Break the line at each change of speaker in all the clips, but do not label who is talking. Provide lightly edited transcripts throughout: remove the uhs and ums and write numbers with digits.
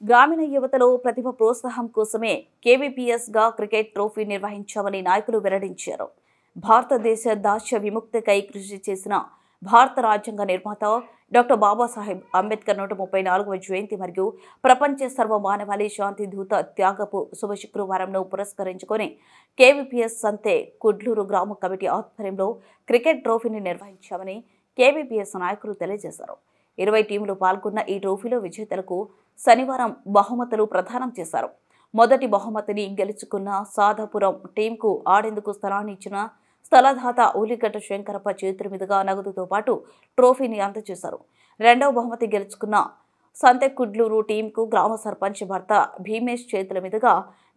గ్రామీణ యువతలో ప్రతిభ ప్రోత్సాహం కోసమే కేవీపీఎస్గా క్రికెట్ ట్రోఫీ నిర్వహించామని నాయకులు వెల్లడించారు. భారతదేశ దాస్య విముక్తికై కృషి చేసిన భారత రాజ్యాంగ నిర్మాత డాక్టర్ బాబాసాహెబ్ అంబేద్కర్ 134వ జయంతి మరియు ప్రపంచ సర్వమానవాళి శాంతి దూత త్యాగపు శుభ శుక్రవారంను పురస్కరించుకొని కేవీపీఎస్ సంతే కుడ్లూరు గ్రామ కమిటీ ఆధ్వర్యంలో క్రికెట్ ట్రోఫీని నిర్వహించామని కేవీపీఎస్ నాయకులు తెలియజేశారు. 20 టీంలు పాల్గొన్న ఈ ట్రోఫీలో విజేతలకు శనివారం బహుమతులు ప్రదానం చేశారు. మొదటి బహుమతిని గెలుచుకున్న సాధపురం టీంకు ఆడేందుకు స్థలాన్ని ఇచ్చిన స్థలదాత ఊలిగడ్డ శంకరప్ప చేతుల మీదుగా నగదుతో పాటు ట్రోఫీని అందజేశారు. రెండవ బహుమతి గెలుచుకున్న సంతెకుడ్లూరు టీంకు గ్రామ సర్పంచ్ భర్త భీమేష్ చేతుల మీదుగా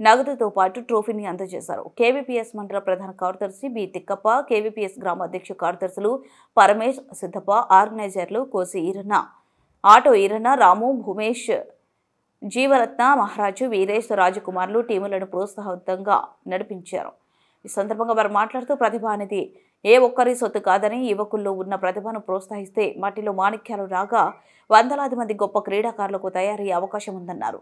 నగదుతో పాటు ట్రోఫీని అందజేశారు. కేవీపీఎస్ మండల ప్రధాన కార్యదర్శి బి తిక్కప్ప, కేవీపీఎస్ గ్రామ అధ్యక్ష కార్యదర్శులు పరమేష్, సిద్ధప్ప, ఆర్గనైజర్లు కోసి ఈరన్న, ఆటో ఈరన్న, రాము, భూమేష్, జీవరత్న, మహారాజు, వీరేష్, రాజకుమార్లు టీములను ప్రోత్సాహవంతంగా నడిపించారు. ఈ సందర్భంగా వారు మాట్లాడుతూ ప్రతిభ అనేది ఏ ఒక్కరి సొత్తు కాదని, యువకుల్లో ఉన్న ప్రతిభను ప్రోత్సహిస్తే మట్టిలో మాణిక్యాలు రాగా వందలాది మంది గొప్ప క్రీడాకారులకు తయారయ్యే అవకాశం ఉందన్నారు.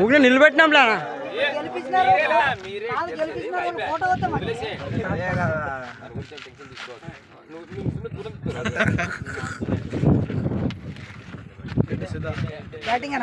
ఊరికే నిలబెట్టినాంలా
బ్యాటింగ్